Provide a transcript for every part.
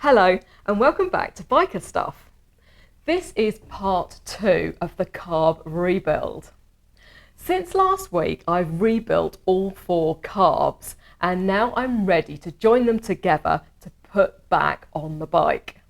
Hello and welcome back to Biker Stuff. This is part 2 of the carb rebuild. Since last week I've rebuilt all 4 carbs and now I'm ready to join them together to put back on the bike.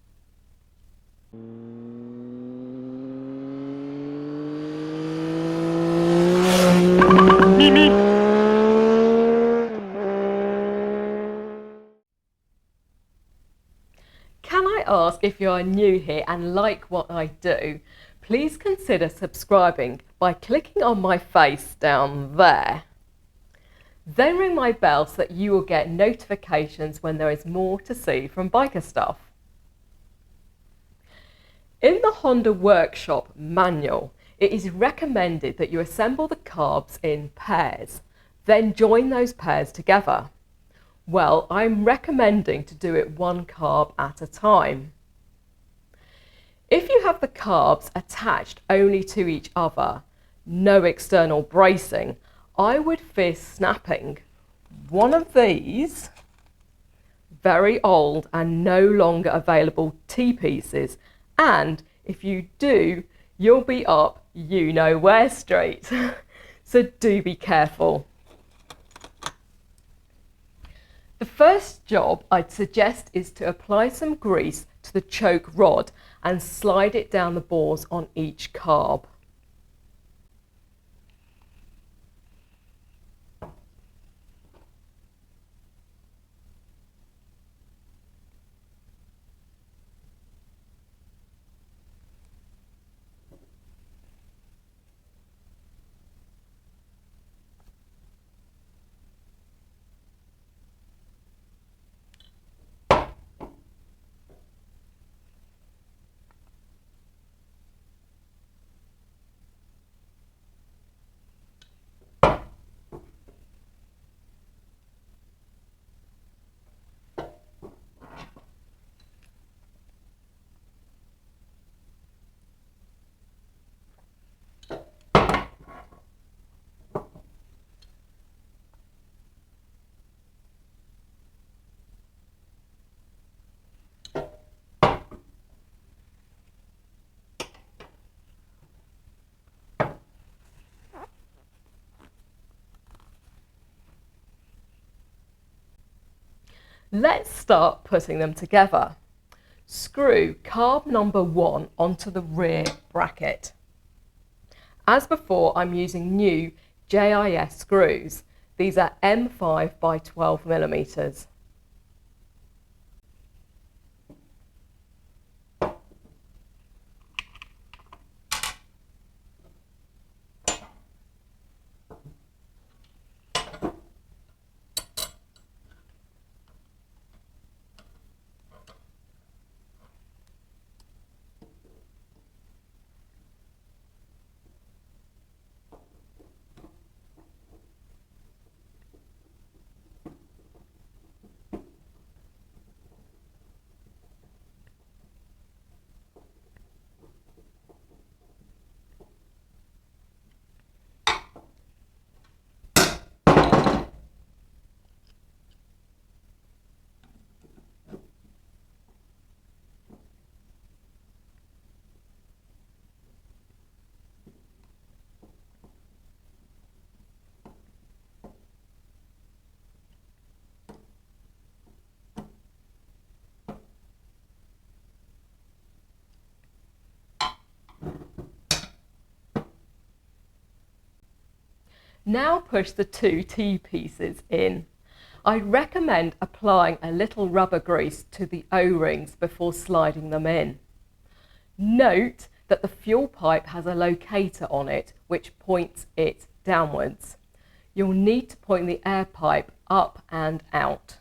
Can I ask, if you are new here and like what I do, please consider subscribing by clicking on my face down there. Then ring my bell so that you will get notifications when there is more to see from Biker Stuff. In the Honda Workshop manual, it is recommended that you assemble the carbs in pairs, then join those pairs together. Well, I'm recommending to do it 1 carb at a time. If you have the carbs attached only to each other, no external bracing, I would fear snapping one of these very old and no longer available T-pieces, and if you do, you'll be up you know where street. So do be careful. The first job I'd suggest is to apply some grease to the choke rod and slide it down the bores on each carb. Let's start putting them together. Screw carb number 1 onto the rear bracket. As before, I'm using new JIS screws. These are M5 by 12 millimeters. Now push the 2 T-pieces in. I recommend applying a little rubber grease to the O-rings before sliding them in. Note that the fuel pipe has a locator on it which points it downwards. You'll need to point the air pipe up and out.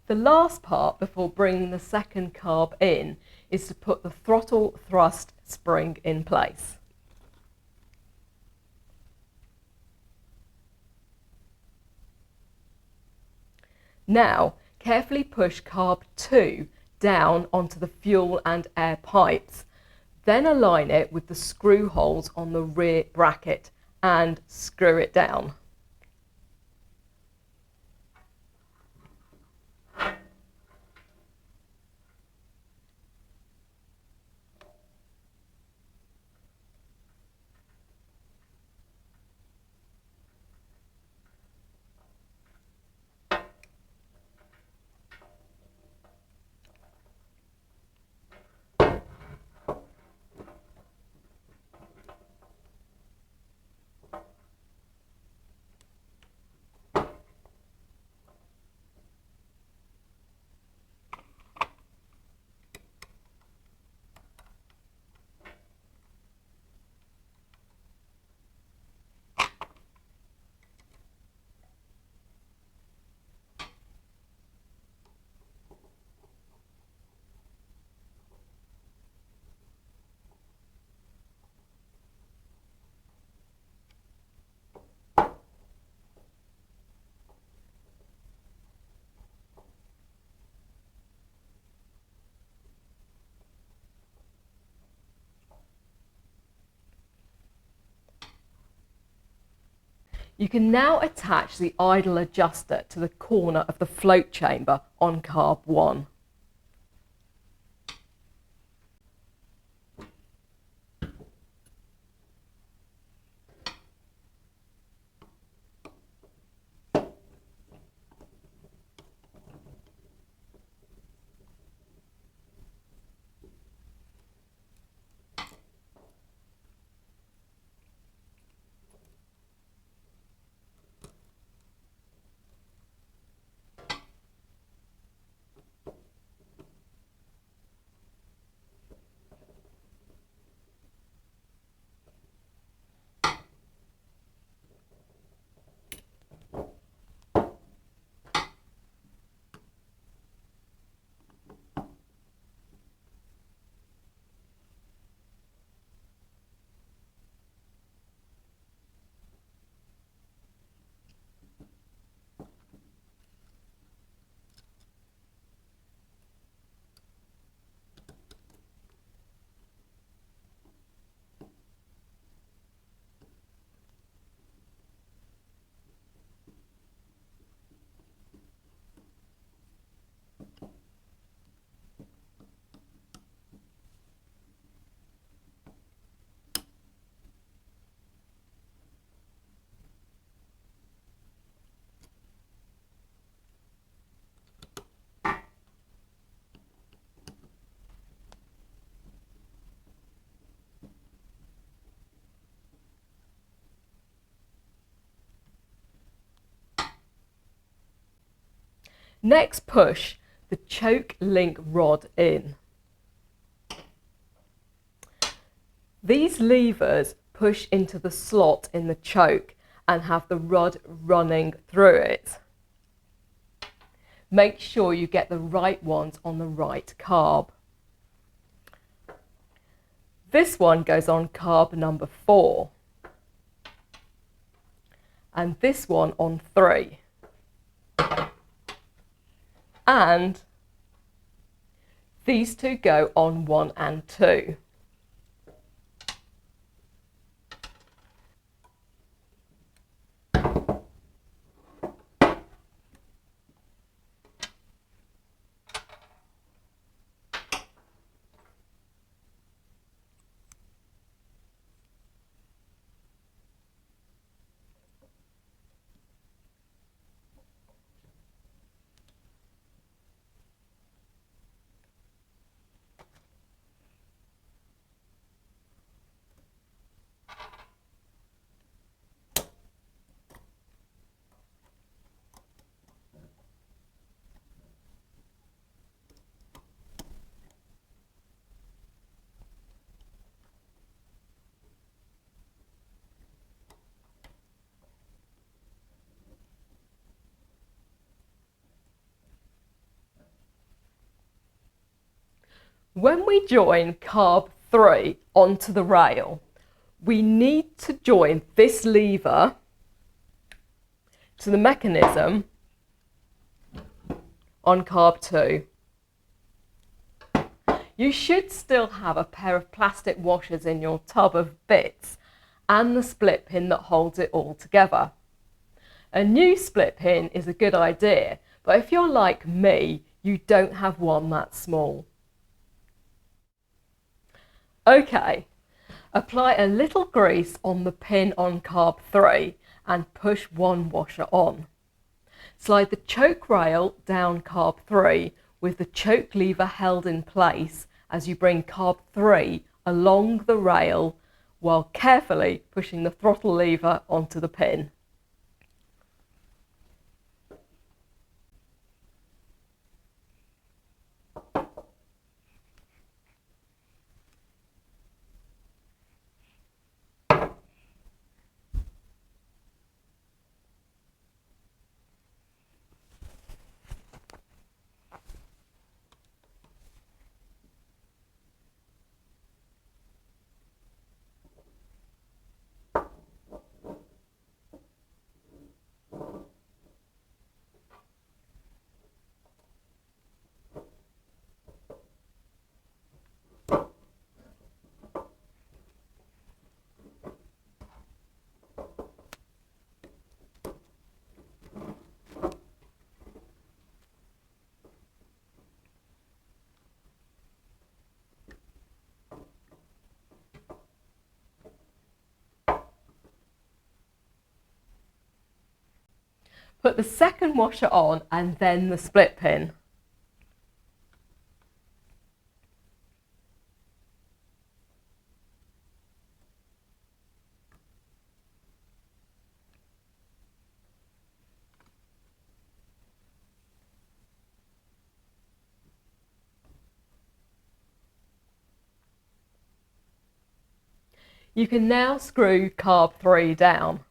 The last part before bringing the second carb in is to put the throttle thrust spring in place. Now, carefully push carb 2 down onto the fuel and air pipes. Then align it with the screw holes on the rear bracket and screw it down. You can now attach the idle adjuster to the corner of the float chamber on carb 1. Next, push the choke link rod in. These levers push into the slot in the choke and have the rod running through it. Make sure you get the right ones on the right carb. This one goes on carb number 4 and this one on 3. And these two go on 1 and 2. When we join carb 3 onto the rail, we need to join this lever to the mechanism on carb 2. You should still have a pair of plastic washers in your tub of bits and the split pin that holds it all together. A new split pin is a good idea, but if you're like me, you don't have one that small. Okay, apply a little grease on the pin on carb 3 and push one washer on. Slide the choke rail down carb 3 with the choke lever held in place as you bring carb 3 along the rail while carefully pushing the throttle lever onto the pin. Put the second washer on and then the split pin. You can now screw carb 3 down.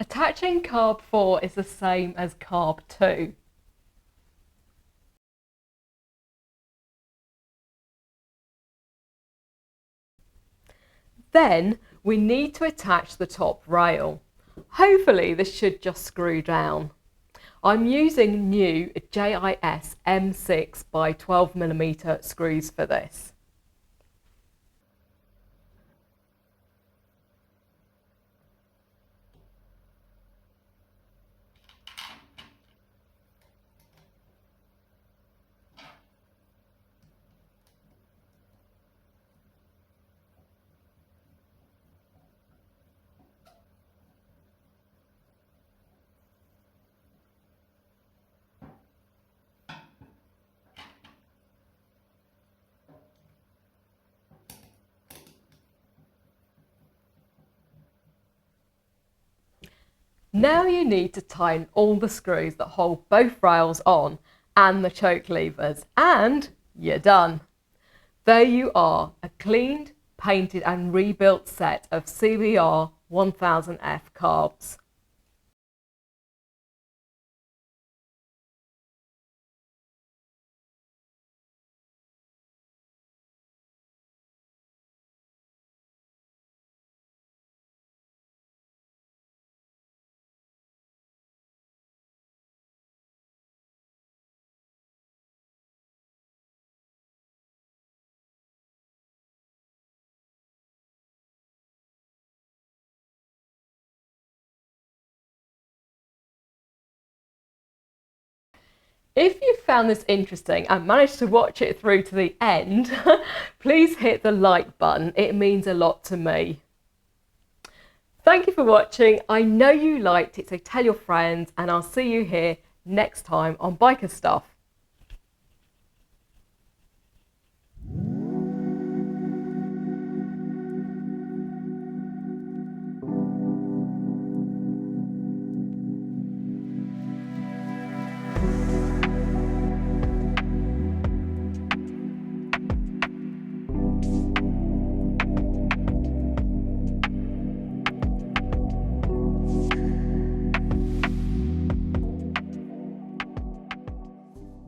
Attaching carb 4 is the same as carb 2. Then we need to attach the top rail. Hopefully this should just screw down. I'm using new JIS M6 by 12mm screws for this. Now you need to tighten all the screws that hold both rails on and the choke levers, and you're done. There you are, a cleaned, painted and rebuilt set of CBR1000F carbs. If you found this interesting and managed to watch it through to the end, please hit the like button. It means a lot to me. Thank you for watching. I know you liked it, so tell your friends, and I'll see you here next time on Biker Stuff.